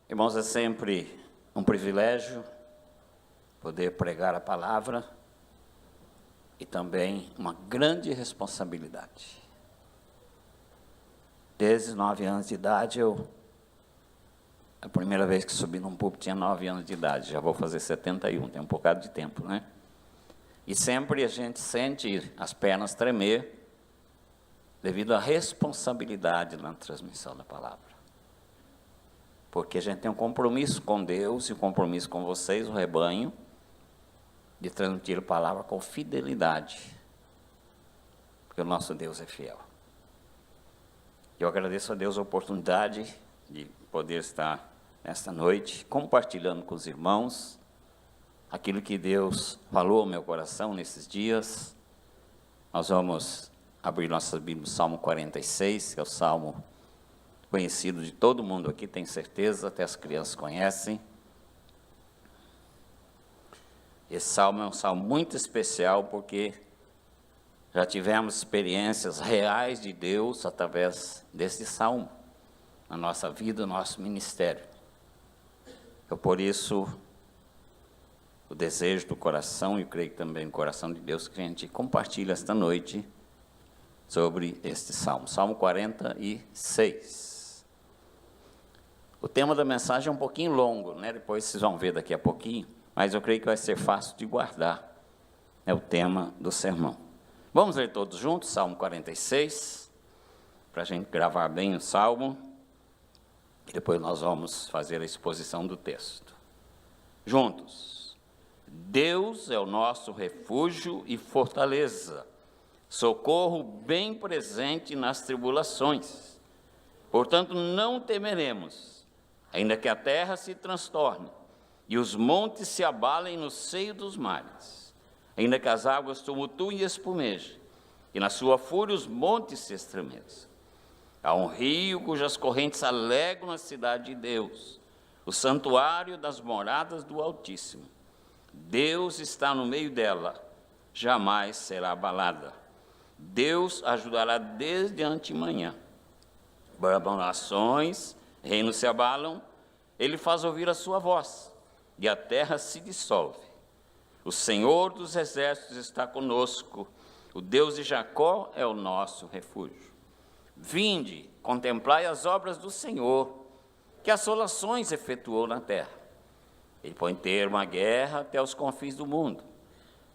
Irmãos, é sempre um privilégio poder pregar a palavra e também uma grande responsabilidade. Desde os 9 anos de idade, a primeira vez que subi num púlpito tinha 9 anos de idade, já vou fazer 71, tem um bocado de tempo, né? E sempre a gente sente as pernas tremer devido à responsabilidade na transmissão da palavra. Porque a gente tem um compromisso com Deus e um compromisso com vocês, o rebanho, de transmitir a palavra com fidelidade, porque o nosso Deus é fiel. Eu agradeço a Deus a oportunidade de poder estar nesta noite compartilhando com os irmãos aquilo que Deus falou ao meu coração nesses dias. Nós vamos abrir nossas Bíblias, Salmo 46, que é o salmo conhecido de todo mundo aqui, tenho certeza, até as crianças conhecem. Esse salmo é um salmo muito especial, porque já tivemos experiências reais de Deus através desse salmo, na nossa vida, no nosso ministério. Por isso, o desejo do coração, e eu creio que também no coração de Deus, que a gente compartilhe esta noite sobre este salmo, Salmo 46. O tema da mensagem é um pouquinho longo, né? Depois vocês vão ver daqui a pouquinho, mas eu creio que vai ser fácil de guardar, é o tema do sermão. Vamos ler todos juntos, Salmo 46, para a gente gravar bem o salmo, e depois nós vamos fazer a exposição do texto. Juntos. Deus é o nosso refúgio e fortaleza, socorro bem presente nas tribulações. Portanto, não temeremos, ainda que a terra se transtorne e os montes se abalem no seio dos mares, ainda que as águas tumultuem e espumejem, e na sua fúria os montes se estremeçam. Há um rio cujas correntes alegram a cidade de Deus, o santuário das moradas do Altíssimo. Deus está no meio dela, jamais será abalada. Deus ajudará desde antemanhã. Nações, reinos se abalam, ele faz ouvir a sua voz, e a terra se dissolve. O Senhor dos exércitos está conosco, o Deus de Jacó é o nosso refúgio. Vinde, contemplai as obras do Senhor, que assolações efetuou na terra. Ele põe termo à guerra até os confins do mundo,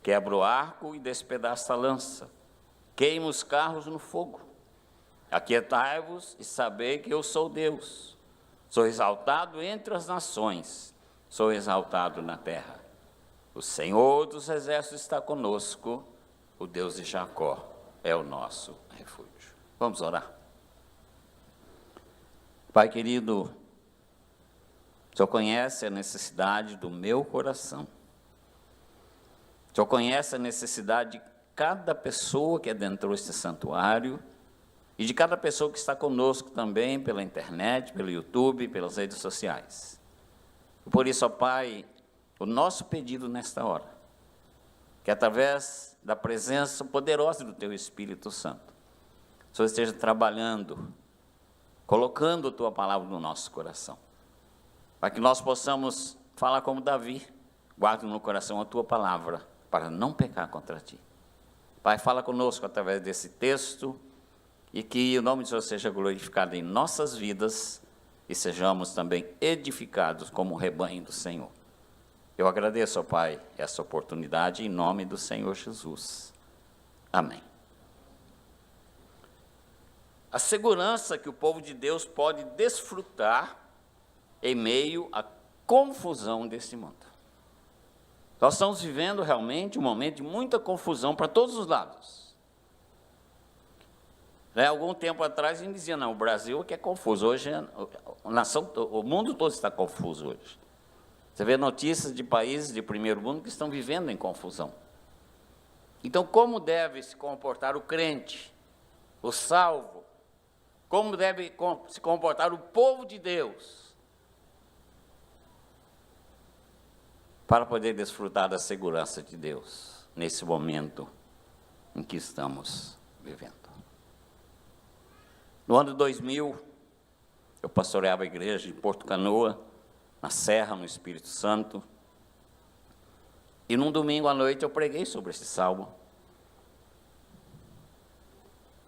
quebra o arco e despedaça a lança, queima os carros no fogo. Aquietai-vos e sabei que eu sou Deus. Sou exaltado entre as nações, sou exaltado na terra. O Senhor dos exércitos está conosco, o Deus de Jacó é o nosso refúgio. Vamos orar. Pai querido, o Senhor conhece a necessidade do meu coração. O Senhor conhece a necessidade de cada pessoa que adentrou este santuário e de cada pessoa que está conosco também pela internet, pelo YouTube, pelas redes sociais. E por isso, ó Pai, o nosso pedido nesta hora, que através da presença poderosa do Teu Espírito Santo, o Senhor esteja trabalhando, colocando a Tua palavra no nosso coração, para que nós possamos falar como Davi: guarda no coração a Tua palavra, para não pecar contra Ti. Pai, fala conosco através desse texto, e que o nome de Deus seja glorificado em nossas vidas, e sejamos também edificados como rebanho do Senhor. Eu agradeço, ó Pai, essa oportunidade, em nome do Senhor Jesus. Amém. A segurança que o povo de Deus pode desfrutar em meio à confusão desse mundo. Nós estamos vivendo realmente um momento de muita confusão para todos os lados. Algum tempo atrás a gente dizia: não, o Brasil é que é confuso. Hoje o mundo todo está confuso hoje. Você vê notícias de países de primeiro mundo que estão vivendo em confusão. Então, como deve se comportar o crente, o salvo? Como deve se comportar o povo de Deus para poder desfrutar da segurança de Deus nesse momento em que estamos vivendo? No ano 2000, eu pastoreava a igreja de Porto Canoa, na Serra, no Espírito Santo. E num domingo à noite eu preguei sobre esse salmo.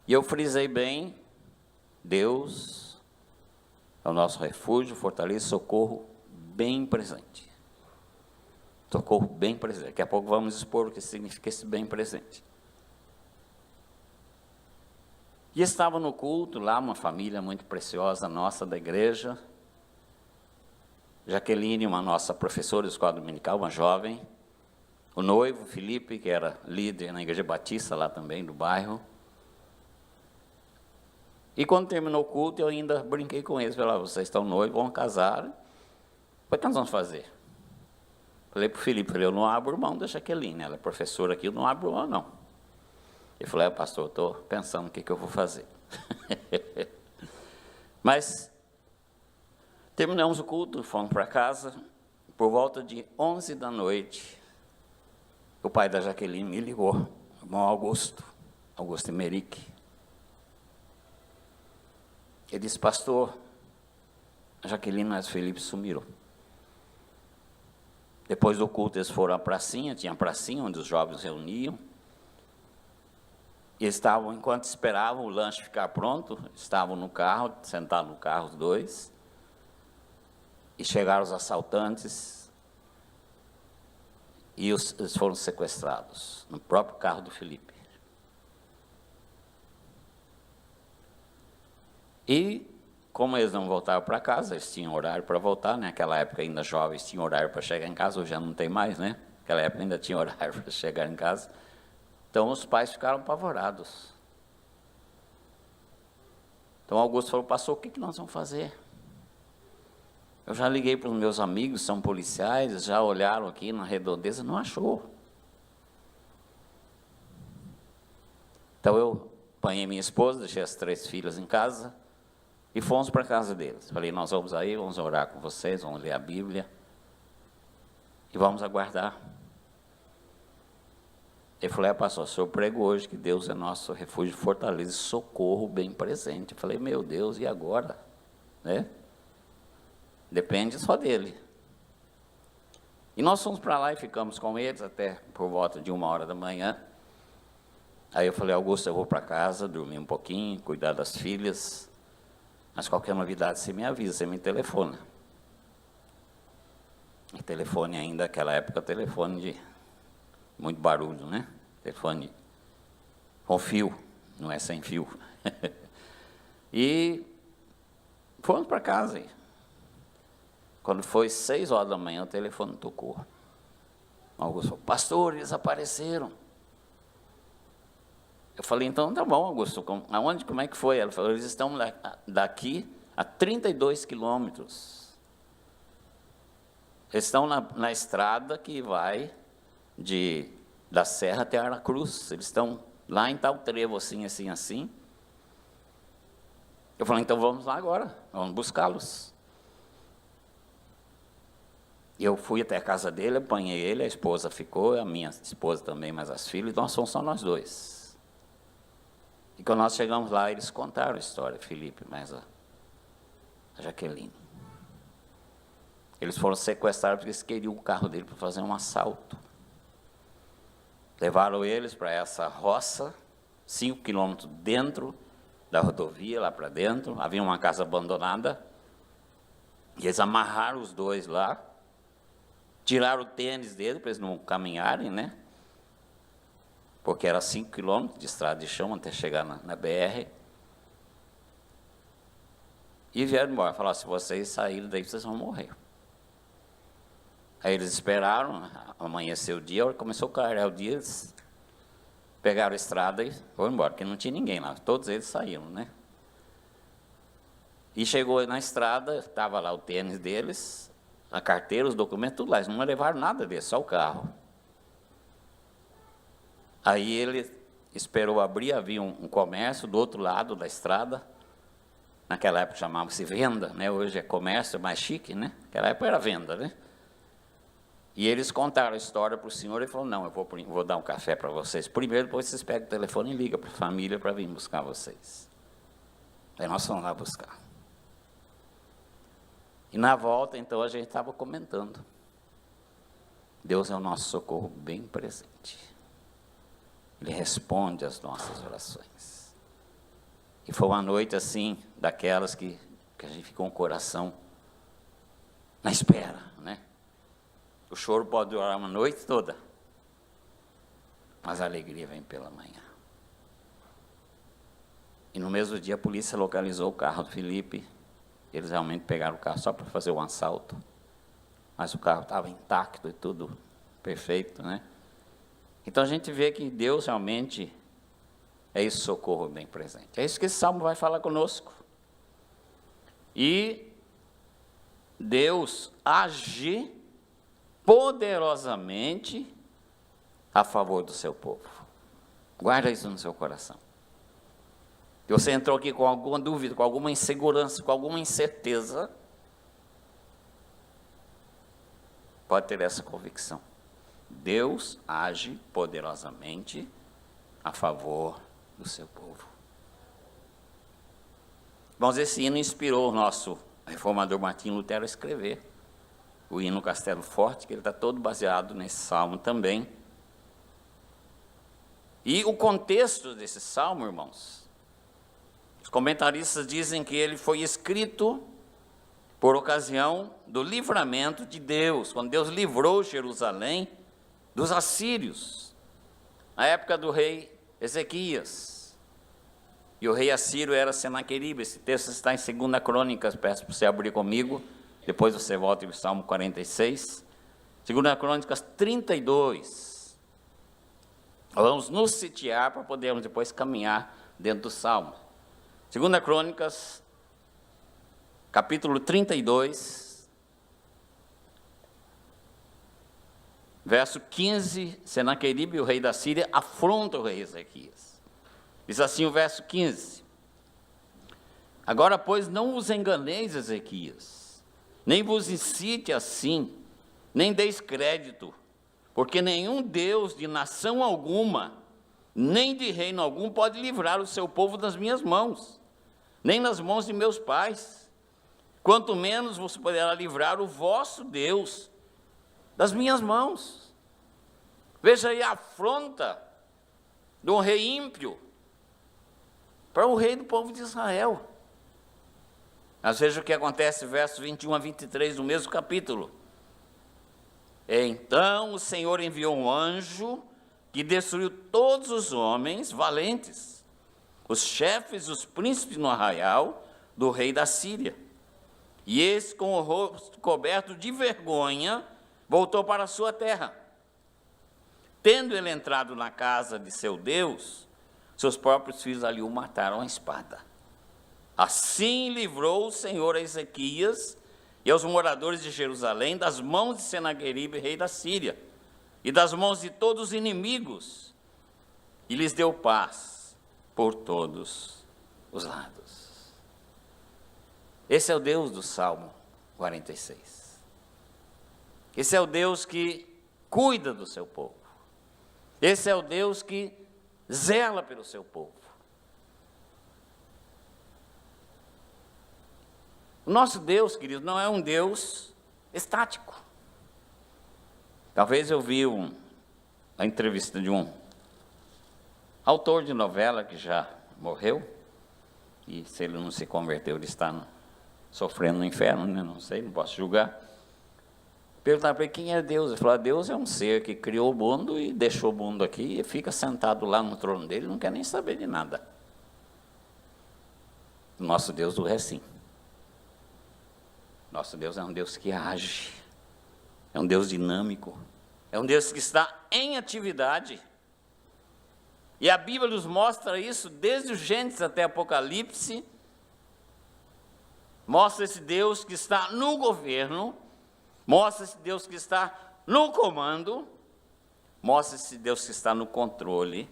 E eu frisei bem, Deus é o nosso refúgio, fortaleza, socorro bem presente. Socorro bem presente. Daqui a pouco vamos expor o que significa esse bem presente. E estava no culto lá uma família muito preciosa nossa da igreja. Jaqueline, uma nossa professora de escola dominical, uma jovem. O noivo, Felipe, que era líder na igreja batista lá também, do bairro. E quando terminou o culto, eu ainda brinquei com eles. Falei, vocês estão noivos, vão casar. O que nós vamos fazer? Falei para o Felipe, eu não abro mão da Jaqueline, ela é professora aqui, eu não abro mão, não. Ele falou, pastor, eu estou pensando o que eu vou fazer. Mas, terminamos o culto, fomos para casa, por volta de 11 da noite, o pai da Jaqueline me ligou, o irmão Augusto Emerick. Ele disse, pastor, a Jaqueline e o Felipe sumiram. Depois do culto, eles foram à pracinha, tinha a pracinha onde os jovens reuniam. E estavam, enquanto esperavam o lanche ficar pronto, estavam no carro, sentados no carro os dois. E chegaram os assaltantes. E eles foram sequestrados, no próprio carro do Felipe. E, como eles não voltaram para casa, eles tinham horário para voltar, né? Naquela época ainda jovens tinham horário para chegar em casa, hoje já não tem mais, né? Naquela época ainda tinha horário para chegar em casa. Então os pais ficaram apavorados. Então Augusto falou, pastor, o que nós vamos fazer? Eu já liguei para os meus amigos, são policiais, já olharam aqui na redondeza, não achou. Então eu apanhei minha esposa, deixei as 3 filhas em casa, e fomos para a casa deles. Falei, nós vamos aí, vamos orar com vocês, vamos ler a Bíblia, e vamos aguardar. Ele falou, pastor, o senhor pregou hoje que Deus é nosso refúgio, fortaleza e socorro bem presente. Eu falei, meu Deus, e agora? Né? Depende só dele. E nós fomos para lá e ficamos com eles até por volta de 1h da manhã. Aí eu falei, Augusto, eu vou para casa, dormir um pouquinho, cuidar das filhas. Mas qualquer novidade, você me avisa, você me telefona. E telefone ainda, naquela época, telefone de muito barulho, né? Telefone com fio, não é sem fio. E fomos para casa. Quando foi 6h da manhã, o telefone tocou. Augusto falou, pastor, eles apareceram. Eu falei, então tá bom, Augusto, aonde, como é que foi? Ela falou, eles estão daqui a 32 quilômetros. Eles estão na estrada que vai da Serra até Aracruz. Eles estão lá em tal trevo, assim, assim, assim. Eu falei, então vamos lá agora, vamos buscá-los. Eu fui até a casa dele, apanhei ele, a esposa ficou, a minha esposa também, mas as filhas, nós fomos só nós dois. E quando nós chegamos lá, eles contaram a história, Felipe, mas a Jaqueline. Eles foram sequestrados porque eles queriam o carro dele para fazer um assalto. Levaram eles para essa roça, 5 quilômetros dentro da rodovia, lá para dentro. Havia uma casa abandonada. E eles amarraram os dois lá. Tiraram o tênis dele para eles não caminharem, né? Porque era 5 quilômetros de estrada de chão até chegar na BR. E vieram embora. Falaram, se vocês saírem daí, vocês vão morrer. Aí eles esperaram, amanheceu o dia, a hora que começou a clarear o dia, eles pegaram a estrada e foram embora, porque não tinha ninguém lá, todos eles saíram, né? E chegou na estrada, estava lá o tênis deles, a carteira, os documentos, tudo lá, eles não levaram nada deles, só o carro. Aí ele esperou abrir, havia um comércio do outro lado da estrada, naquela época chamava-se venda, né? Hoje é comércio, mais chique, né? Naquela época era venda, né? E eles contaram a história para o senhor, ele falou, não, eu vou dar um café para vocês primeiro, depois vocês pegam o telefone e ligam para a família para vir buscar vocês. Aí nós fomos lá buscar. E na volta, então, a gente estava comentando. Deus é o nosso socorro bem presente. Ele responde às nossas orações. E foi uma noite assim, daquelas que a gente ficou com o coração na espera, né? O choro pode durar uma noite toda, mas a alegria vem pela manhã. E no mesmo dia a polícia localizou o carro do Felipe. Eles realmente pegaram o carro só para fazer um assalto. Mas o carro estava intacto e tudo perfeito, né? Então a gente vê que Deus realmente é esse socorro bem presente. É isso que esse salmo vai falar conosco. E Deus age poderosamente a favor do seu povo. Guarda isso no seu coração. Se você entrou aqui com alguma dúvida, com alguma insegurança, com alguma incerteza, pode ter essa convicção. Deus age poderosamente a favor do seu povo. Irmãos, esse hino inspirou o nosso reformador Martinho Lutero a escrever o hino Castelo Forte, que ele está todo baseado nesse salmo também. E o contexto desse salmo, irmãos, os comentaristas dizem que ele foi escrito por ocasião do livramento de Deus, quando Deus livrou Jerusalém dos assírios, na época do rei Ezequias. E o rei assírio era Senaqueribe. Esse texto está em 2 Crônicas, peço para você abrir comigo, depois você volta para o Salmo 46. 2 Crônicas 32. Vamos nos sitiar para podermos depois caminhar dentro do Salmo. 2 Crônicas, capítulo 32, verso 15, Senaqueribe, o rei da Síria, afronta o rei Ezequias. Diz assim o verso 15: Agora, pois, não vos enganeis, Ezequias, nem vos incite assim, nem deis crédito, porque nenhum Deus de nação alguma, nem de reino algum, pode livrar o seu povo das minhas mãos, nem nas mãos de meus pais. Quanto menos você poderá livrar o vosso Deus das minhas mãos. Veja aí a afronta de um rei ímpio para o rei do povo de Israel. Mas veja o que acontece, versos 21 a 23 do mesmo capítulo. Então o Senhor enviou um anjo que destruiu todos os homens valentes, os chefes, os príncipes no arraial do rei da Síria. E esse, com o rosto coberto de vergonha, voltou para a sua terra. Tendo ele entrado na casa de seu Deus, seus próprios filhos ali o mataram à espada. Assim livrou o Senhor a Ezequias e aos moradores de Jerusalém das mãos de Senaqueribe, rei da Síria, e das mãos de todos os inimigos, e lhes deu paz por todos os lados. Esse é o Deus do Salmo 46. Esse é o Deus que cuida do seu povo. Esse é o Deus que zela pelo seu povo. O nosso Deus, querido, não é um Deus estático. Talvez eu vi a entrevista de um autor de novela que já morreu, e se ele não se converteu, ele está sofrendo no inferno, né? Não sei, não posso julgar. Perguntaram para ele quem é Deus. Ele falou: Deus é um ser que criou o mundo e deixou o mundo aqui e fica sentado lá no trono dele, não quer nem saber de nada. O nosso Deus não é assim. Nosso Deus é um Deus que age, é um Deus dinâmico, é um Deus que está em atividade. E a Bíblia nos mostra isso desde o Gênesis até Apocalipse. Mostra esse Deus que está no governo, mostra esse Deus que está no comando, mostra esse Deus que está no controle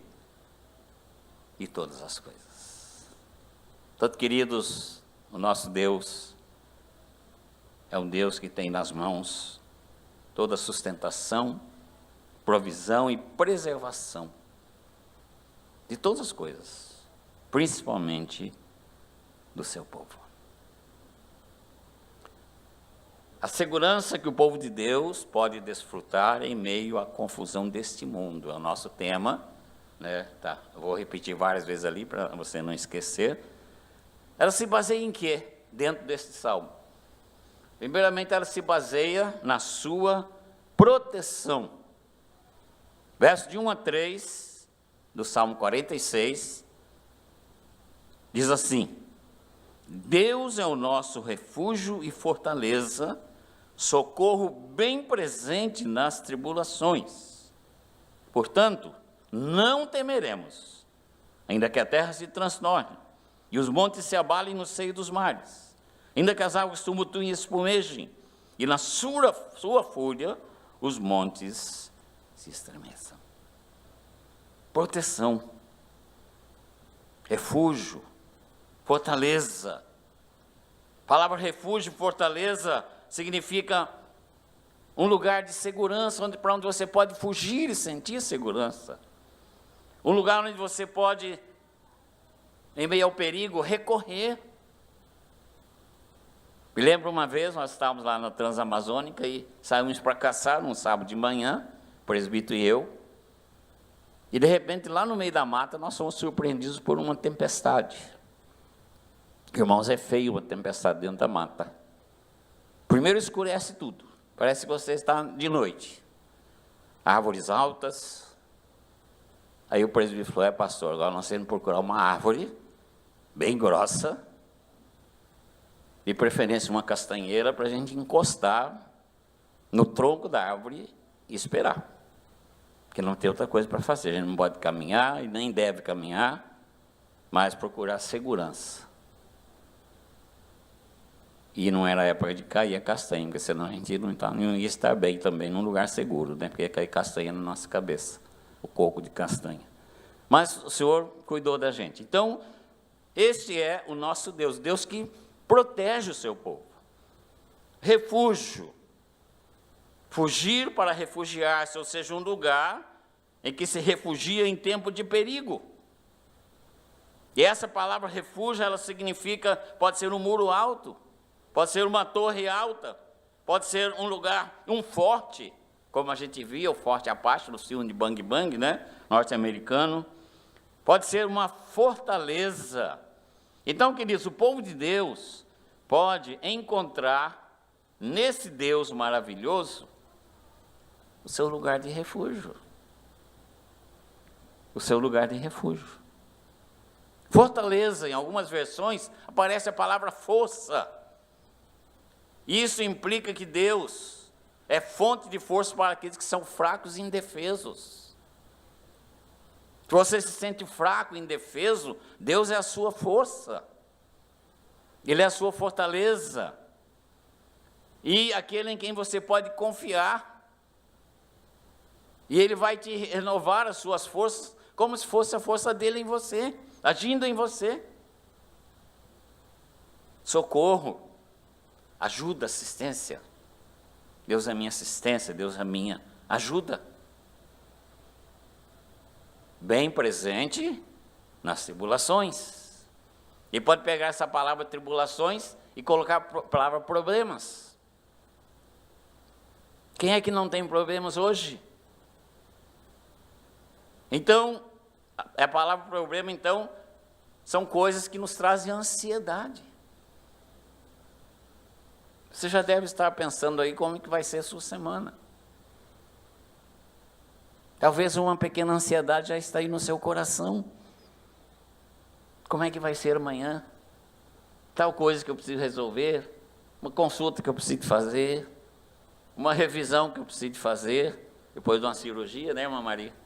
de todas as coisas. Portanto, queridos, o nosso Deus é um Deus que tem nas mãos toda a sustentação, provisão e preservação de todas as coisas, principalmente do seu povo. a segurança que o povo de Deus pode desfrutar em meio à confusão deste mundo. É o nosso tema, né? Tá, eu vou repetir várias vezes ali para você não esquecer. Ela se baseia em quê dentro deste salmo? Primeiramente, ela se baseia na sua proteção. Verso de 1 a 3 do Salmo 46, diz assim: Deus é o nosso refúgio e fortaleza, socorro bem presente nas tribulações. Portanto, não temeremos, ainda que a terra se transtorne, e os montes se abalem no seio dos mares, ainda que as águas tumultuem e espumejem, e na sua fúria os montes se estremeçam. Proteção, refúgio, fortaleza. A palavra refúgio, fortaleza, significa um lugar de segurança, para onde você pode fugir e sentir segurança. Um lugar onde você pode, em meio ao perigo, recorrer. Me lembro uma vez, nós estávamos lá na Transamazônica e saímos para caçar, num sábado de manhã, o presbítero e eu, e de repente, lá no meio da mata, nós fomos surpreendidos por uma tempestade. Irmãos, é feio uma tempestade dentro da mata. Primeiro escurece tudo, parece que você está de noite. Árvores altas. Aí o presbítero falou: pastor, agora nós temos que procurar uma árvore bem grossa, de preferência uma castanheira, para a gente encostar no tronco da árvore e esperar. Porque não tem outra coisa para fazer, a gente não pode caminhar e nem deve caminhar, mas procurar segurança. E não era época de cair a castanha, porque senão a gente não ia estar bem também num lugar seguro, né? Porque ia cair castanha na nossa cabeça, o coco de castanha. Mas o Senhor cuidou da gente. Então, este é o nosso Deus, Deus que protege o seu povo. Refúgio. Fugir para refugiar-se, ou seja, um lugar em que se refugia em tempo de perigo. E essa palavra refúgio, ela significa, pode ser um muro alto, pode ser uma torre alta, pode ser um lugar, um forte, como a gente via, o Forte Apache, no filme de Bang Bang, né, norte-americano. Pode ser uma fortaleza. Então, queridos, o povo de Deus pode encontrar nesse Deus maravilhoso o seu lugar de refúgio. O seu lugar de refúgio. Fortaleza, em algumas versões, aparece a palavra força. Isso implica que Deus é fonte de força para aqueles que são fracos e indefesos. Se você se sente fraco e indefeso, Deus é a sua força. Ele é a sua fortaleza. E aquele em quem você pode confiar. E Ele vai te renovar as suas forças, como se fosse a força dele em você, agindo em você. Socorro, ajuda, assistência. Deus é minha assistência, Deus é minha ajuda. Bem presente nas tribulações. E pode pegar essa palavra tribulações e colocar a palavra problemas. Quem é que não tem problemas hoje? Então, a palavra problema, então, são coisas que nos trazem ansiedade. Você já deve estar pensando aí como que vai ser a sua semana. Talvez uma pequena ansiedade já está aí no seu coração. Como é que vai ser amanhã? Tal coisa que eu preciso resolver, uma consulta que eu preciso fazer, uma revisão que eu preciso fazer, depois de uma cirurgia, né, irmã Maria?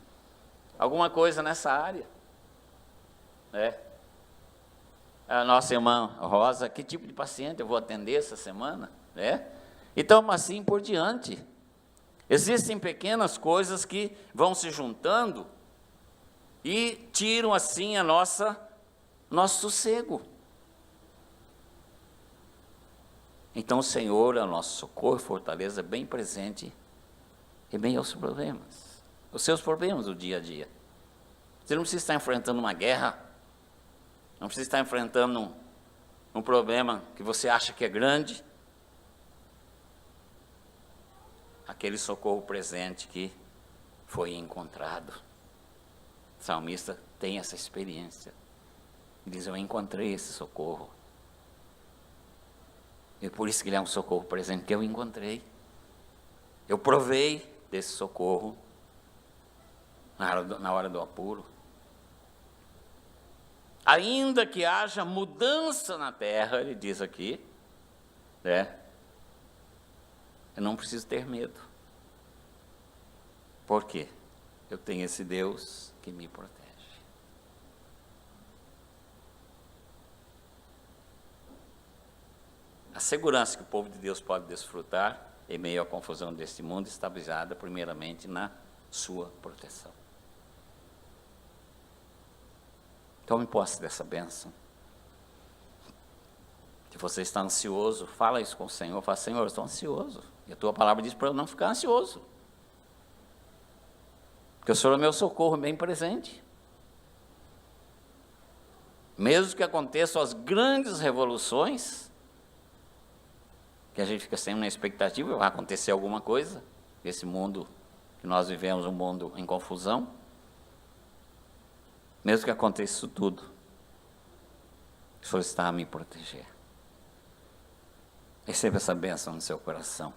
Alguma coisa nessa área. né? A nossa irmã Rosa, que tipo de paciente eu vou atender essa semana, né? Então, assim por diante. Existem pequenas coisas que vão se juntando e tiram assim nosso sossego. Então, o Senhor é o nosso socorro e fortaleza bem presente em meio aos problemas. Os seus problemas do dia a dia. Você não precisa estar enfrentando uma guerra, não precisa estar enfrentando um problema que você acha que é grande. aquele socorro presente que foi encontrado. O salmista tem essa experiência. Ele diz, eu encontrei esse socorro. E por isso que ele é um socorro presente, que eu encontrei. Eu provei desse socorro na hora do apuro. Ainda que haja mudança na terra, ele diz aqui, eu não preciso ter medo. Por quê? Eu tenho esse Deus que me protege. A segurança que o povo de Deus pode desfrutar em meio à confusão deste mundo está baseada primeiramente na sua proteção. Tome posse dessa bênção. Se você está ansioso, fala isso com o Senhor. Fala, Senhor, eu estou ansioso. E a tua palavra diz para eu não ficar ansioso. Porque o Senhor é meu socorro bem presente. Mesmo que aconteçam as grandes revoluções, que a gente fica sempre na expectativa, vai acontecer alguma coisa. Esse mundo que nós vivemos, um mundo em confusão. Mesmo que aconteça isso tudo, o Senhor está a me proteger. Receba essa bênção no seu coração,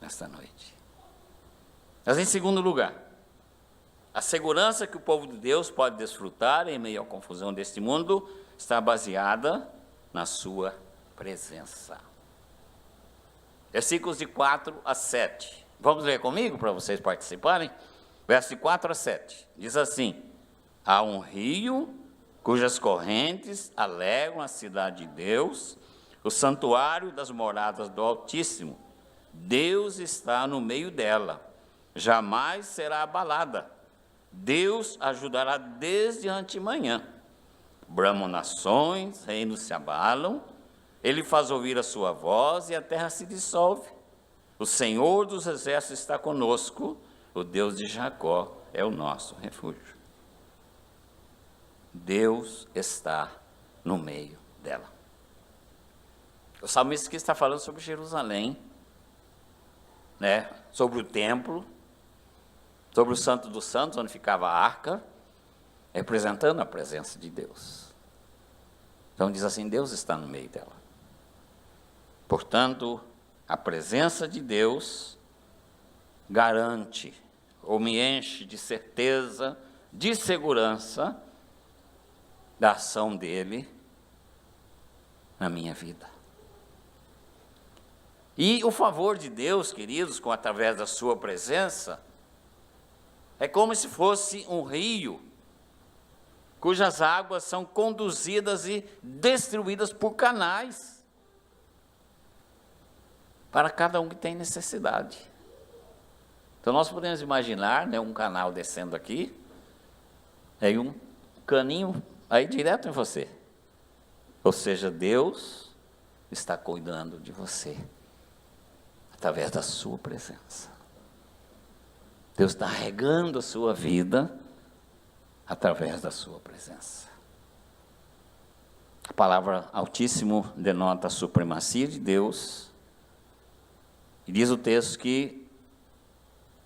nesta noite. Mas em segundo lugar, a segurança que o povo de Deus pode desfrutar em meio à confusão deste mundo está baseada na sua presença. Versículos de 4 a 7. Vamos ler comigo para vocês participarem? Versos de 4 a 7. Diz assim: há um rio cujas correntes alegram a cidade de Deus, o santuário das moradas do Altíssimo. Deus está no meio dela, jamais será abalada. Deus ajudará desde antemanhã. Bramam nações, reinos se abalam, ele faz ouvir a sua voz e a terra se dissolve. O Senhor dos exércitos está conosco, o Deus de Jacó é o nosso refúgio. Deus está no meio dela. O salmista aqui está falando sobre Jerusalém, sobre o templo, sobre o Santo dos Santos, onde ficava a arca, representando a presença de Deus. Então diz assim, Deus está no meio dela. Portanto, a presença de Deus garante, ou me enche de certeza, de segurança, da ação dele na minha vida. E o favor de Deus, queridos, através da sua presença, é como se fosse um rio, cujas águas são conduzidas e distribuídas por canais, para cada um que tem necessidade. Então nós podemos imaginar, um canal descendo aqui, aí um caninho aí direto em você. Ou seja, Deus está cuidando de você, através da sua presença. Deus está regando a sua vida, através da sua presença. A palavra Altíssimo denota a supremacia de Deus, e diz o texto que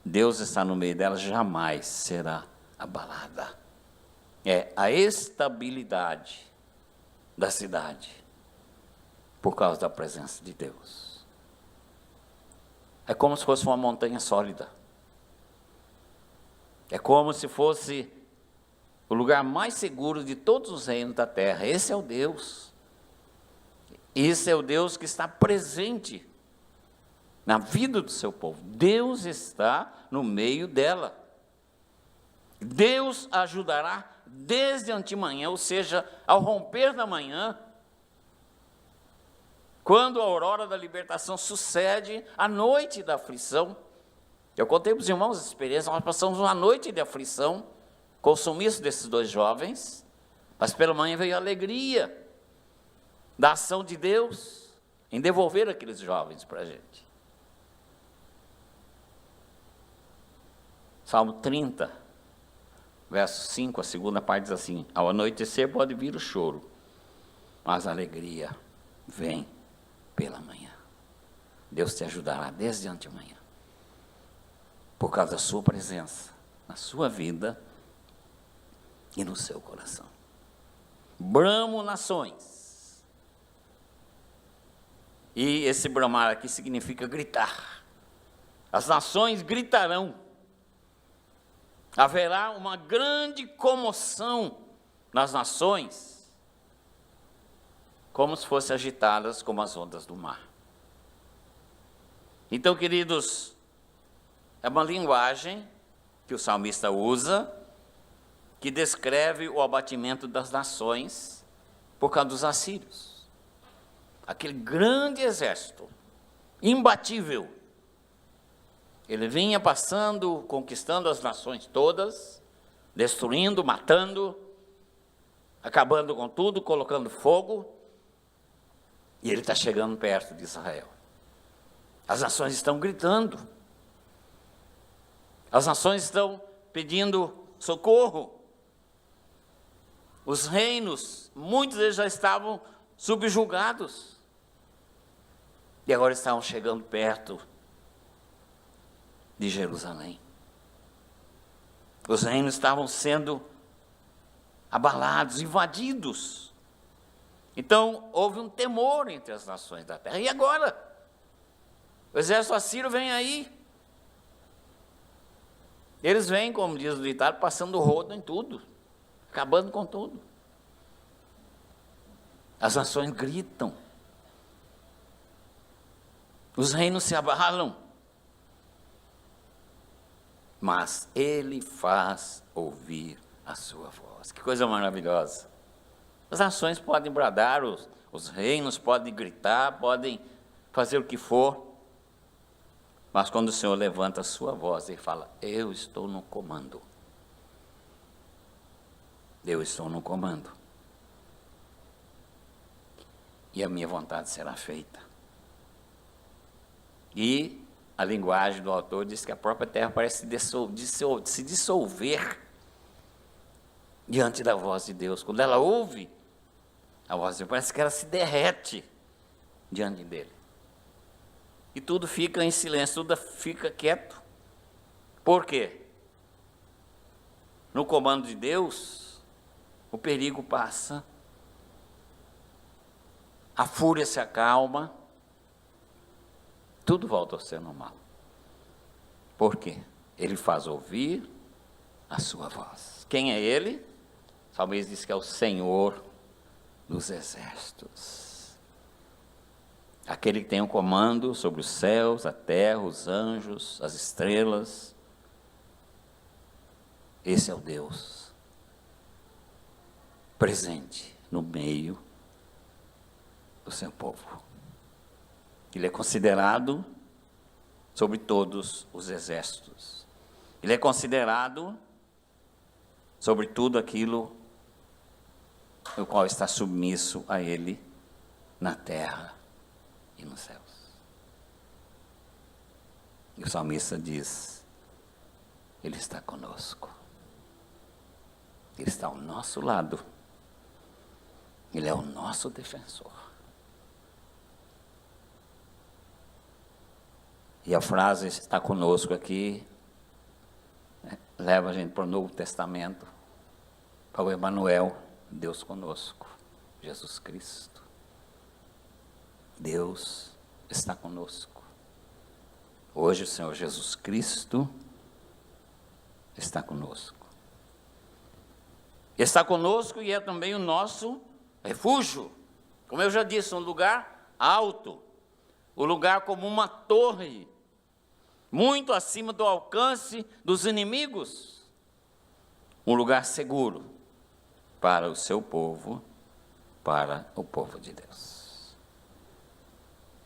Deus está no meio dela, jamais será abalada. É a estabilidade da cidade, por causa da presença de Deus. É como se fosse uma montanha sólida. É como se fosse o lugar mais seguro de todos os reinos da terra. Esse é o Deus. Esse é o Deus que está presente na vida do seu povo. Deus está no meio dela. Deus ajudará desde antemanhã, ou seja, ao romper da manhã, quando a aurora da libertação sucede à noite da aflição. Eu contei para os irmãos essa experiência, nós passamos uma noite de aflição com o sumiço desses dois jovens, mas pela manhã veio a alegria da ação de Deus em devolver aqueles jovens para a gente. Salmo 30, verso 5, a segunda parte diz assim: ao anoitecer pode vir o choro, mas a alegria vem pela manhã. Deus te ajudará desde antemanhã. por causa da sua presença, na sua vida e no seu coração. Bramo nações. E esse bramar aqui significa gritar. As nações gritarão. Haverá uma grande comoção nas nações, como se fossem agitadas como as ondas do mar. Então, queridos, é uma linguagem que o salmista usa, que descreve o abatimento das nações por causa dos assírios. Aquele grande exército, imbatível, ele vinha passando, conquistando as nações todas, destruindo, matando, acabando com tudo, colocando fogo, e ele está chegando perto de Israel. As nações estão gritando, as nações estão pedindo socorro, os reinos, muitos deles já estavam subjugados, e agora estavam chegando perto de Jerusalém. Os reinos estavam sendo abalados, invadidos. Então, houve um temor entre as nações da terra. E agora? O exército assírio vem aí. Eles vêm, como diz o ditado, passando o rodo em tudo, acabando com tudo. As nações gritam. Os reinos se abalam. Mas ele faz ouvir a sua voz. Que coisa maravilhosa. As nações podem bradar, os reinos podem gritar, podem fazer o que for, mas quando o Senhor levanta a sua voz, ele fala: eu estou no comando. Eu estou no comando. E a minha vontade será feita. E a linguagem do autor diz que a própria terra parece se dissolver diante da voz de Deus. Quando ela ouve a voz de Deus, parece que ela se derrete diante dele. E tudo fica em silêncio, tudo fica quieto. Por quê? No comando de Deus, o perigo passa, a fúria se acalma, tudo volta a ser normal. Por quê? Ele faz ouvir a sua voz. Quem é ele? O salmista diz que é o Senhor dos exércitos. Aquele que tem o comando sobre os céus, a terra, os anjos, as estrelas. Esse é o Deus presente no meio do seu povo. Ele é considerado sobre todos os exércitos. Ele é considerado sobre tudo aquilo o qual está submisso a ele na terra e nos céus. E o salmista diz: ele está conosco. Ele está ao nosso lado. Ele é o nosso defensor. E a frase está conosco aqui, leva a gente para o Novo Testamento, para o Emanuel, Deus conosco, Jesus Cristo. Deus está conosco. Hoje o Senhor Jesus Cristo está conosco. Está conosco e é também o nosso refúgio. Como eu já disse, um lugar alto, um lugar como uma torre, muito acima do alcance dos inimigos, um lugar seguro para o seu povo, para o povo de Deus.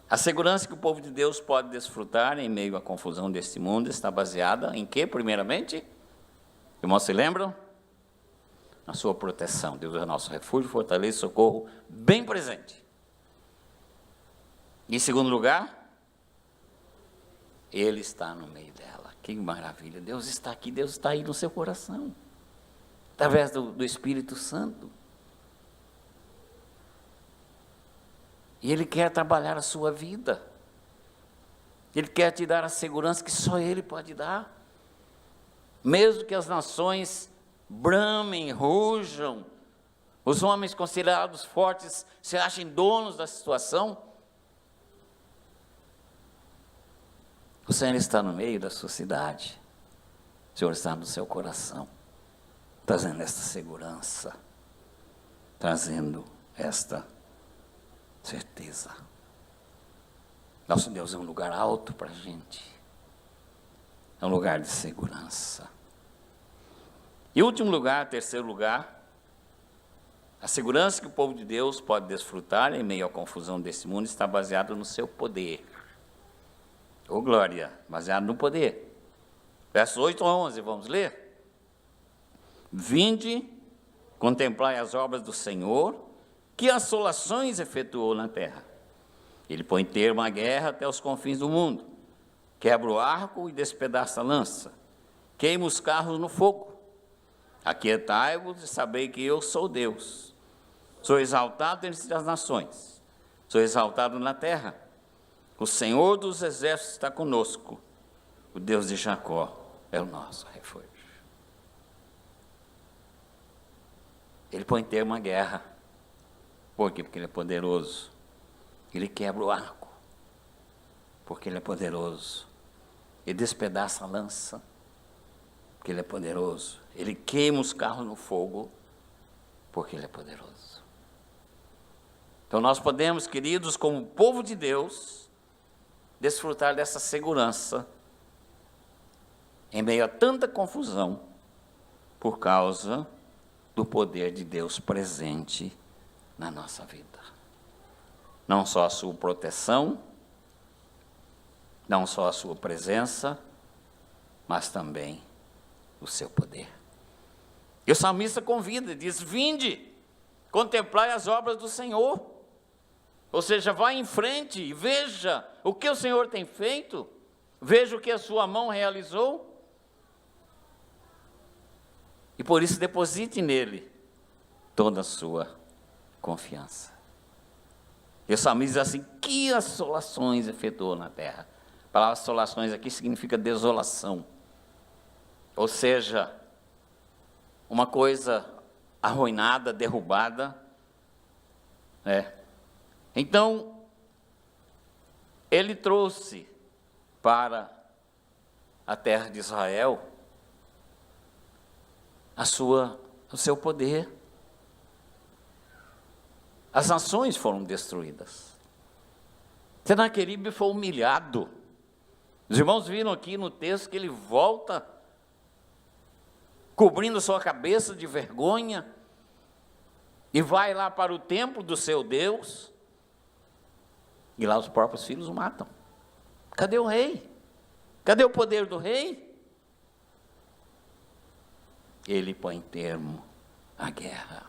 A segurança que o povo de Deus pode desfrutar em meio à confusão deste mundo está baseada em quê, primeiramente? Irmãos, se lembram? Na sua proteção. Deus é nosso refúgio, fortaleza e socorro bem presente. Em segundo lugar, Ele está no meio dela. Que maravilha! Deus está aqui, Deus está aí no seu coração, através do Espírito Santo. E Ele quer trabalhar a sua vida. Ele quer te dar a segurança que só Ele pode dar. Mesmo que as nações bramem, rujam, os homens considerados fortes se achem donos da situação, o Senhor está no meio da sua cidade, o Senhor está no seu coração, trazendo esta segurança, trazendo esta certeza. Nosso Deus é um lugar alto para a gente, é um lugar de segurança. E último lugar, terceiro lugar, a segurança que o povo de Deus pode desfrutar em meio à confusão desse mundo está baseada no seu poder. Ô glória, baseado no poder. Versos 8 a 11, vamos ler? Vinde, contemplai as obras do Senhor, que assolações efetuou na terra. Ele põe termo à guerra até os confins do mundo, quebra o arco e despedaça a lança, queima os carros no fogo. Aquietai-vos e sabei que eu sou Deus. Sou exaltado entre as nações, sou exaltado na terra. O Senhor dos exércitos está conosco, o Deus de Jacó é o nosso refúgio. Ele põe termo à guerra. Por quê? Porque ele é poderoso. Ele quebra o arco, porque ele é poderoso. Ele despedaça a lança, porque ele é poderoso. Ele queima os carros no fogo, porque ele é poderoso. Então nós podemos, queridos, como povo de Deus, desfrutar dessa segurança em meio a tanta confusão, por causa do poder de Deus presente na nossa vida. Não só a sua proteção, não só a sua presença, mas também o seu poder. E o salmista convida, diz: vinde, contemplai as obras do Senhor. Ou seja, vá em frente e veja o que o Senhor tem feito, veja o que a sua mão realizou. E por isso deposite nele toda a sua confiança. E o salmista diz assim: que assolações efetuou na terra. A palavra assolações aqui significa desolação. Ou seja, uma coisa arruinada, derrubada. Então, ele trouxe para a terra de Israel o seu poder. As nações foram destruídas. Senaqueribe foi humilhado. Os irmãos viram aqui no texto que ele volta cobrindo sua cabeça de vergonha e vai lá para o templo do seu Deus, e lá os próprios filhos o matam. Cadê o rei? Cadê o poder do rei? Ele põe termo à guerra.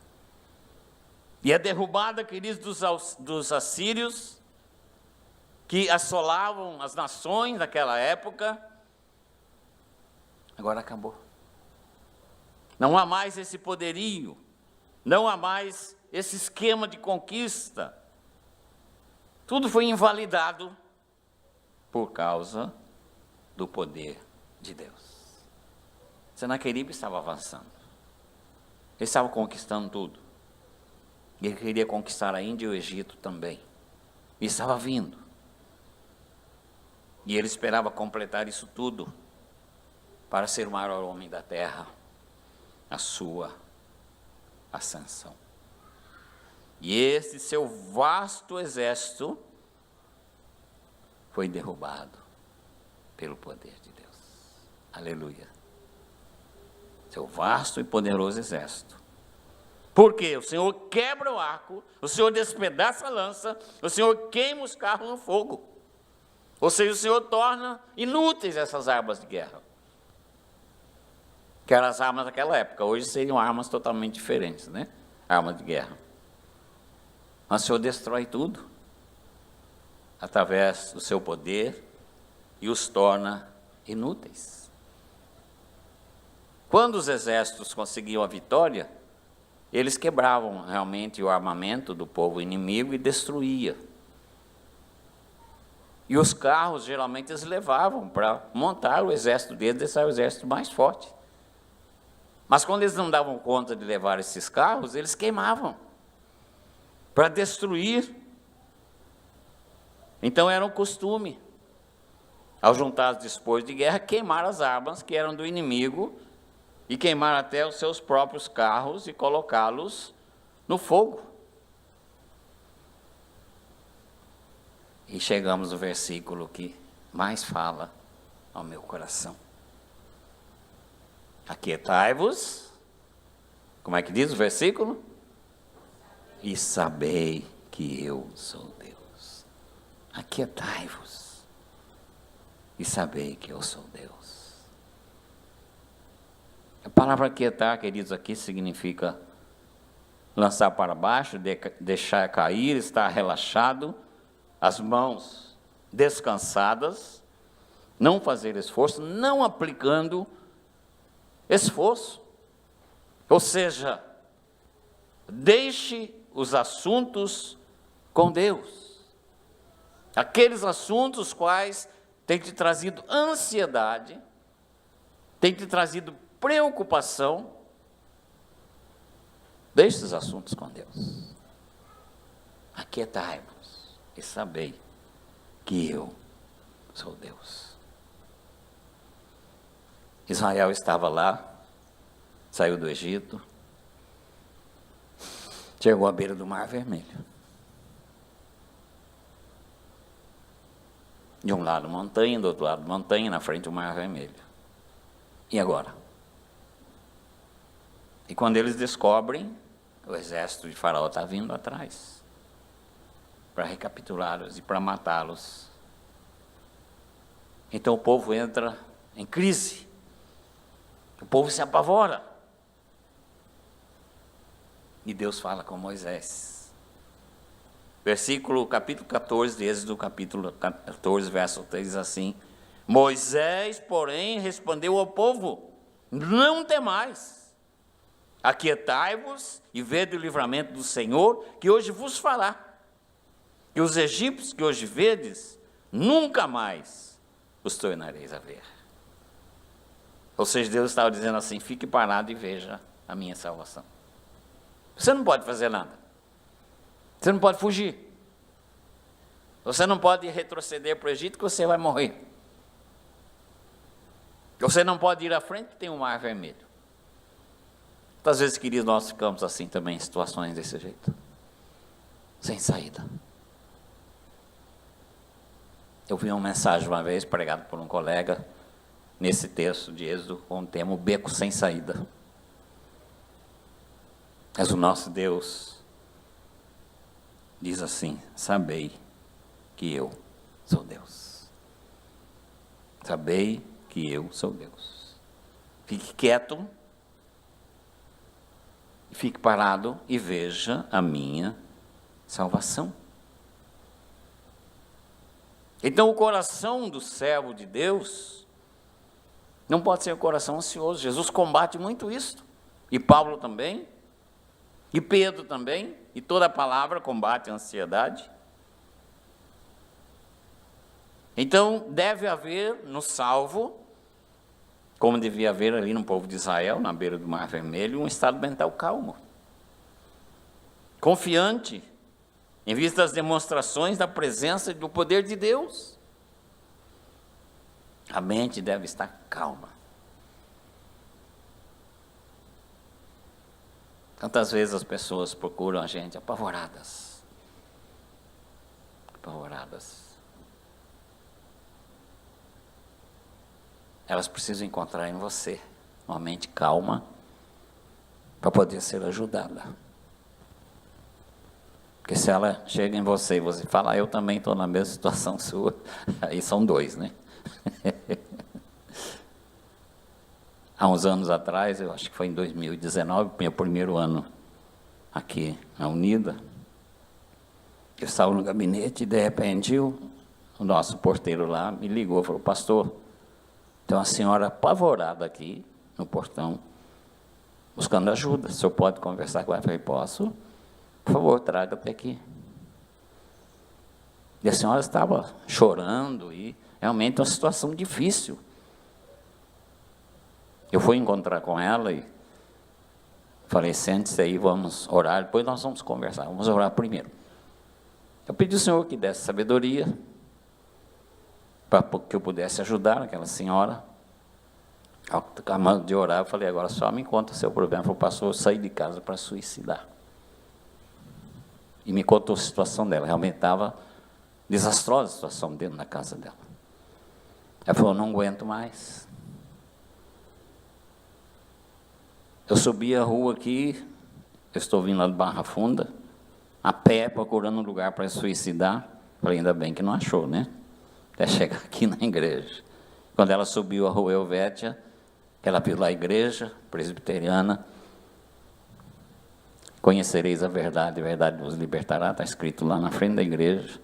E a derrubada, queridos, dos assírios, que assolavam as nações naquela época, agora acabou. Não há mais esse poderio, não há mais esse esquema de conquista. Tudo foi invalidado por causa do poder de Deus. Senaqueribe estava avançando. Ele estava conquistando tudo. Ele queria conquistar a Índia e o Egito também. E estava vindo. E ele esperava completar isso tudo para ser o maior homem da terra, a sua ascensão. E esse seu vasto exército foi derrubado pelo poder de Deus. Aleluia. Seu vasto e poderoso exército. Porque o Senhor quebra o arco, o Senhor despedaça a lança, o Senhor queima os carros no fogo. Ou seja, o Senhor torna inúteis essas armas de guerra. Que eram as armas daquela época. Hoje seriam armas totalmente diferentes, né? Armas de guerra. Mas o Senhor destrói tudo através do seu poder e os torna inúteis. Quando os exércitos conseguiam a vitória, eles quebravam realmente o armamento do povo inimigo e destruía. E os carros, geralmente, eles levavam para montar o exército deles, esse era o exército mais forte. Mas quando eles não davam conta de levar esses carros, eles queimavam para destruir. Então era um costume, ao juntar os despojos de guerra, queimar as armas que eram do inimigo e queimar até os seus próprios carros e colocá-los no fogo. E chegamos no versículo que mais fala ao meu coração. Aquietai-vos, como é que diz o versículo? E sabei que eu sou Deus. Aquietai-vos e sabei que eu sou Deus. A palavra aquietar, queridos, aqui significa lançar para baixo, deixar cair, estar relaxado, as mãos descansadas, não fazer esforço, não aplicando esforço. Ou seja, deixe os assuntos com Deus. Aqueles assuntos quais têm te trazido ansiedade, têm te trazido preocupação, deixe esses assuntos com Deus. Aquietai-vos e sabei que eu sou Deus. Israel estava lá, saiu do Egito, chegou à beira do Mar Vermelho. De um lado montanha, do outro lado montanha, na frente o Mar Vermelho. E agora? E quando eles descobrem, o exército de Faraó está vindo atrás para recapturá-los e para matá-los. Então o povo entra em crise. O povo se apavora. E Deus fala com Moisés. Capítulo 14, de Êxodo, capítulo 14, verso 3, diz assim: Moisés, porém, respondeu ao povo: não temais, aquietai-vos e vede o livramento do Senhor, que hoje vos fará. Que os egípcios que hoje vedes, nunca mais os tornareis a ver. Ou seja, Deus estava dizendo assim: fique parado e veja a minha salvação. Você não pode fazer nada. Você não pode fugir. Você não pode retroceder para o Egito, que você vai morrer. Você não pode ir à frente, que tem um Mar Vermelho. Muitas vezes, queridos, nós ficamos assim também, em situações desse jeito. Sem saída. Eu vi uma mensagem uma vez, pregada por um colega, nesse texto de Êxodo, com o tema: o beco sem saída. Mas o nosso Deus diz assim: sabei que eu sou Deus. Sabei que eu sou Deus. Fique quieto, fique parado e veja a minha salvação. Então o coração do servo de Deus não pode ser um coração ansioso. Jesus combate muito isso. E Paulo também. E Pedro também. E toda a palavra combate a ansiedade. Então deve haver no salvo, como devia haver ali no povo de Israel, na beira do Mar Vermelho, um estado mental calmo. Confiante, em vista das demonstrações da presença e do poder de Deus. A mente deve estar calma. Tantas vezes as pessoas procuram a gente apavoradas. Apavoradas. Elas precisam encontrar em você uma mente calma para poder ser ajudada. Porque se ela chega em você e você fala: eu também estou na mesma situação sua, aí são dois, né? Há uns anos atrás, eu acho que foi em 2019, meu primeiro ano aqui na Unida, eu estava no gabinete e de repente o nosso porteiro lá me ligou e falou: pastor, tem uma senhora apavorada aqui no portão, buscando ajuda, o senhor pode conversar com ela? Eu falei: posso? Por favor, traga até aqui. E a senhora estava chorando e realmente uma situação difícil. Eu fui encontrar com ela e Falei, sente-se aí, vamos orar, depois nós vamos conversar, vamos orar primeiro. Eu pedi ao Senhor que desse sabedoria, para que eu pudesse ajudar aquela senhora. Acabando de orar, eu falei, agora só me conta o seu problema. Ele falou, pastor, eu saí de casa para suicidar. E me contou a situação dela, realmente estava desastrosa a situação dentro da casa dela. Ela falou, não aguento mais. Eu subi a rua aqui, eu estou vindo lá de Barra Funda, a pé, procurando um lugar para suicidar. Falei, ainda bem que não achou, né? Até chegar aqui na igreja. Quando ela subiu a rua Helvétia, ela viu lá a igreja presbiteriana. Conhecereis a verdade vos libertará, está escrito lá na frente da igreja.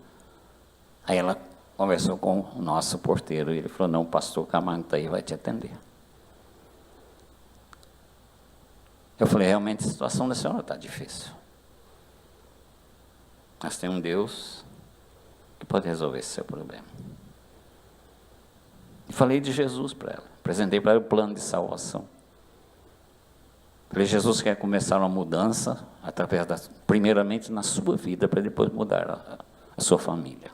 Aí ela conversou com o nosso porteiro, e ele falou, não, o pastor Camargo está aí, vai te atender. Eu falei, realmente a situação da senhora está difícil. Mas tem um Deus que pode resolver esse seu problema. E falei de Jesus para ela, apresentei para ela o plano de salvação. Falei, Jesus quer começar uma mudança, primeiramente na sua vida, para depois mudar a sua família.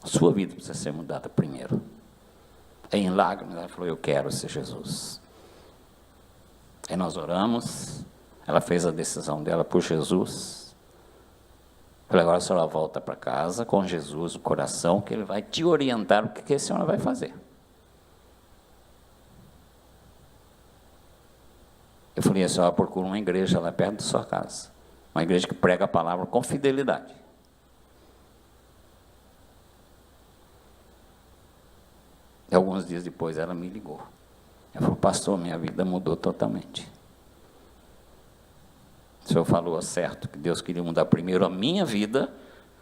A sua vida precisa ser mudada primeiro. Em lágrimas, ela falou, eu quero ser Jesus. Aí nós oramos, ela fez a decisão dela por Jesus. Falei, agora a senhora volta para casa com Jesus no coração, que Ele vai te orientar o que a senhora vai fazer. Eu falei, a senhora procura uma igreja lá perto da sua casa. Uma igreja que prega a palavra com fidelidade. E alguns dias depois ela me ligou. Ela falou, pastor, minha vida mudou totalmente. O senhor falou certo, que Deus queria mudar primeiro a minha vida,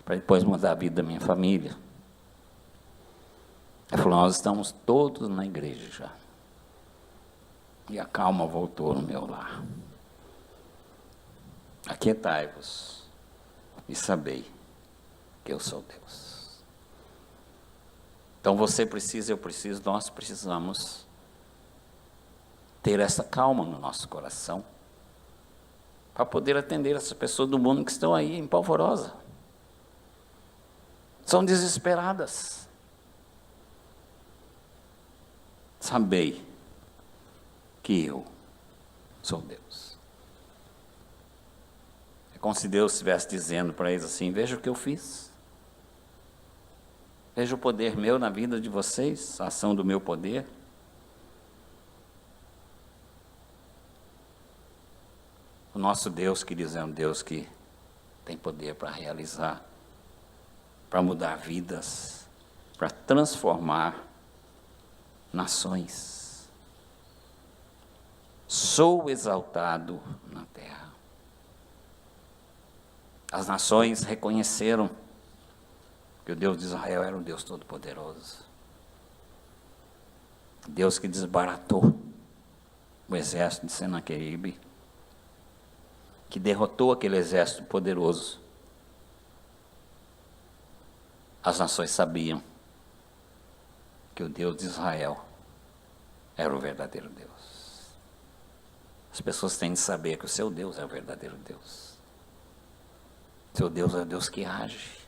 para depois mudar a vida da minha família. Ela falou, nós estamos todos na igreja já. E a calma voltou no meu lar. Aquietai-vos e sabei que eu sou Deus. Então você precisa, eu preciso, nós precisamos ter essa calma no nosso coração para poder atender essas pessoas do mundo que estão aí em polvorosa. São desesperadas. Sabei que eu sou Deus. É como se Deus estivesse dizendo para eles assim, veja o que eu fiz. Veja o poder meu na vida de vocês, a ação do meu poder. O nosso Deus, queridos, é um Deus que tem poder para realizar, para mudar vidas, para transformar nações. Sou exaltado na terra. As nações reconheceram que o Deus de Israel era um Deus todo-poderoso. Deus que desbaratou o exército de Senaqueribe, que derrotou aquele exército poderoso. As nações sabiam que o Deus de Israel era o verdadeiro Deus. As pessoas têm de saber que o seu Deus é o verdadeiro Deus. Seu Deus é o Deus que age.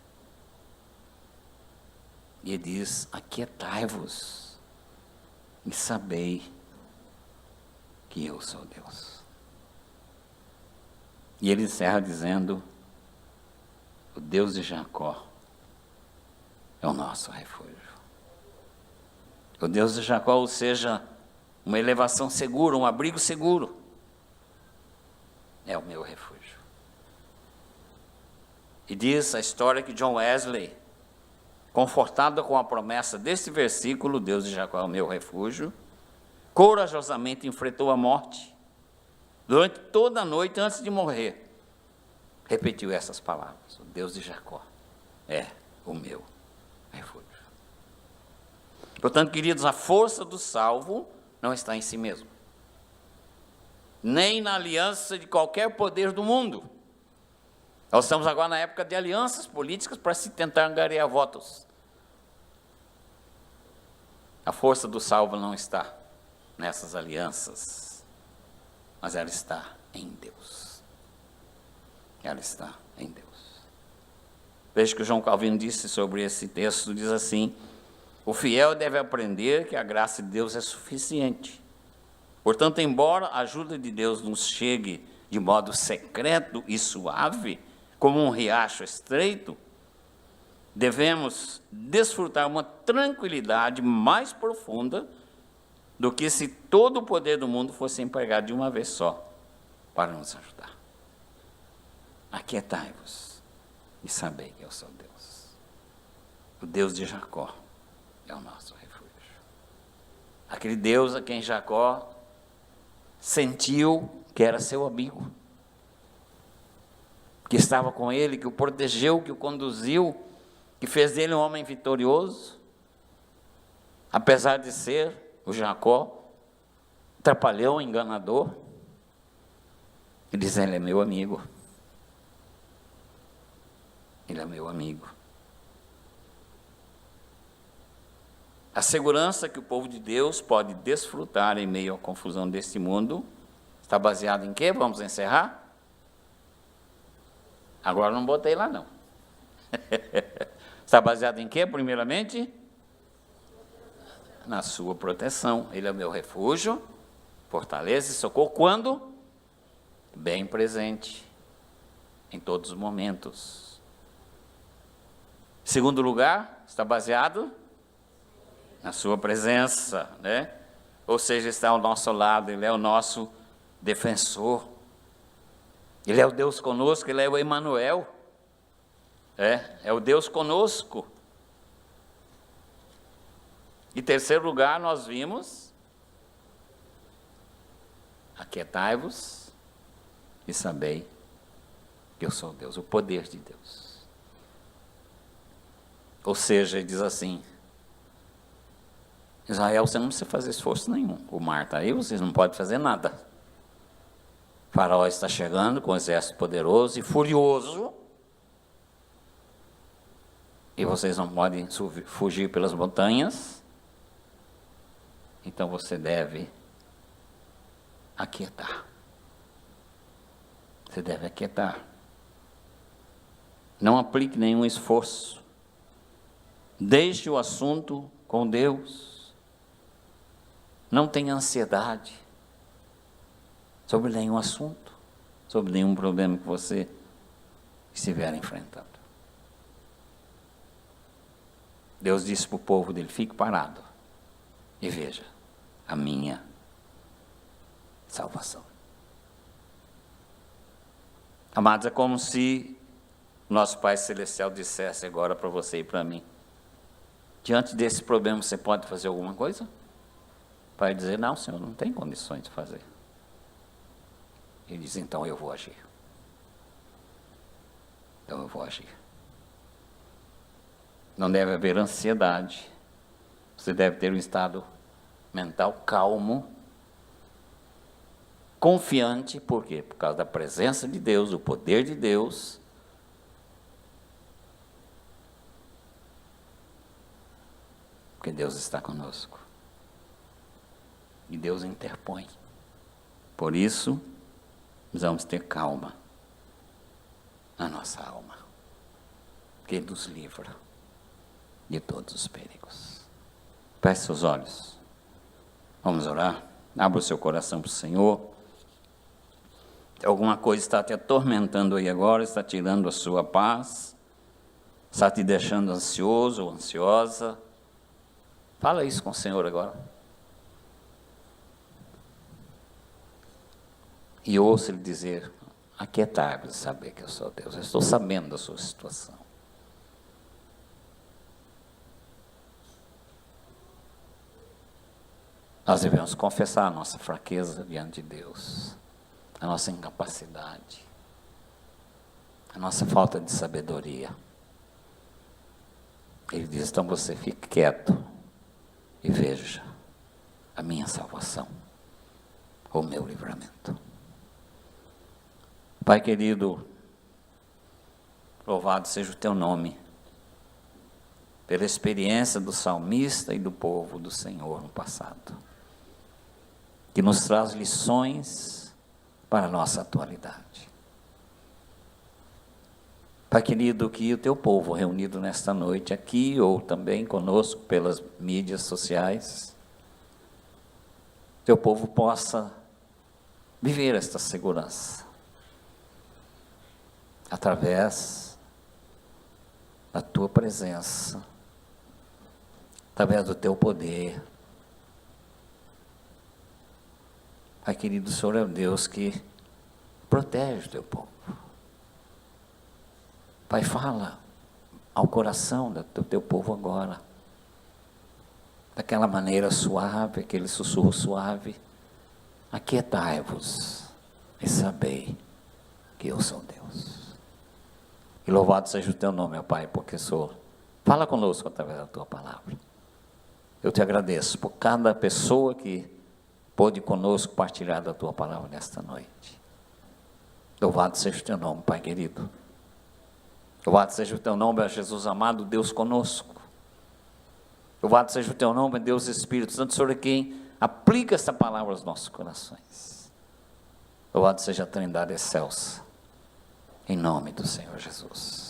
E Ele diz, aquietai-vos e sabei que eu sou Deus. E Ele encerra dizendo, o Deus de Jacó é o nosso refúgio. O Deus de Jacó, ou seja, uma elevação segura, um abrigo seguro, é o meu refúgio. E diz a história que John Wesley, confortado com a promessa desse versículo, Deus de Jacó é o meu refúgio, corajosamente enfrentou a morte. Durante toda a noite, antes de morrer, repetiu essas palavras, o Deus de Jacó é o meu refúgio. Portanto, queridos, a força do salvo não está em si mesmo, nem na aliança de qualquer poder do mundo. Nós estamos agora na época de alianças políticas para se tentar angariar votos. A força do salvo não está nessas alianças. mas ela está em Deus. Ela está em Deus. Veja que o João Calvino disse sobre esse texto, diz assim: o fiel deve aprender que a graça de Deus é suficiente. Portanto, embora a ajuda de Deus nos chegue de modo secreto e suave, como um riacho estreito, devemos desfrutar uma tranquilidade mais profunda do que se todo o poder do mundo fosse empregado de uma vez só para nos ajudar. Aquietai-vos e sabei que eu sou Deus. O Deus de Jacó é o nosso refúgio. Aquele Deus a quem Jacó sentiu que era seu amigo, que estava com ele, que o protegeu, que o conduziu, que fez dele um homem vitorioso, apesar de ser o Jacó, trapalhão, enganador. Ele diz: ele é meu amigo. Ele é meu amigo. A segurança que o povo de Deus pode desfrutar em meio à confusão deste mundo está baseada em quê? Vamos encerrar? Agora não botei lá não. Está baseado em quê, primeiramente? Na sua proteção. Ele é o meu refúgio, fortaleza e socorro. Quando? Bem presente, em todos os momentos. Segundo lugar, está baseado na sua presença, né? Ou seja, está ao nosso lado, ele é o nosso defensor. Ele é o Deus conosco, ele é o Emanuel. É o Deus conosco. Em terceiro lugar, nós vimos: aquietai-vos e sabei que eu sou Deus, o poder de Deus. Ou seja, ele diz assim: Israel, você não precisa fazer esforço nenhum. O mar está aí, vocês não podem fazer nada. O faraó está chegando com um exército poderoso e furioso, e vocês não podem fugir pelas montanhas. Então você deve aquietar. Você deve aquietar. Não aplique nenhum esforço. Deixe o assunto com Deus. Não tenha ansiedade sobre nenhum assunto, sobre nenhum problema que você estiver enfrentando. Deus disse para o povo dele: fique parado e veja a minha salvação. Amados, é como se nosso Pai Celestial dissesse agora para você e para mim: diante desse problema você pode fazer alguma coisa? Vai dizer: não, Senhor, não tem condições de fazer. Ele diz: então eu vou agir. Então eu vou agir. Não deve haver ansiedade. Você deve ter um estado mental calmo, confiante. Por quê? Por causa da presença de Deus, do poder de Deus. Porque Deus está conosco. E Deus interpõe. Por isso, precisamos ter calma na nossa alma, que Ele nos livra de todos os perigos. Feche seus olhos. Vamos orar. Abra o seu coração para o Senhor. Se alguma coisa está te atormentando aí agora, está tirando a sua paz, está te deixando ansioso ou ansiosa, fala isso com o Senhor agora. E ouça Ele dizer: aquietai-vos e saber que eu sou Deus. Eu estou sabendo da sua situação. Nós devemos confessar a nossa fraqueza diante de Deus, a nossa incapacidade, a nossa falta de sabedoria. Ele diz: então você fique quieto e veja a minha salvação, o meu livramento. Pai querido, louvado seja o teu nome, pela experiência do salmista e do povo do Senhor no passado, que nos traz lições para a nossa atualidade. Pai querido, que o teu povo reunido nesta noite aqui, ou também conosco pelas mídias sociais, teu povo possa viver esta segurança, através da tua presença, através do teu poder. Pai querido, o Senhor é o Deus que protege o teu povo. Pai, fala ao coração do teu povo agora, daquela maneira suave, aquele sussurro suave: aquietai-vos e sabei que eu sou Deus. E louvado seja o teu nome, meu Pai, porque Senhor fala conosco através da tua palavra. Eu te agradeço por cada pessoa que pôde conosco partilhar da tua palavra nesta noite. Louvado seja o teu nome, Pai querido. Louvado seja o teu nome, ó Jesus amado, Deus conosco. Louvado seja o teu nome, Deus Espírito Santo, Senhor é quem aplica esta palavra aos nossos corações. Louvado seja a Trindade excelsa, em nome do Senhor Jesus.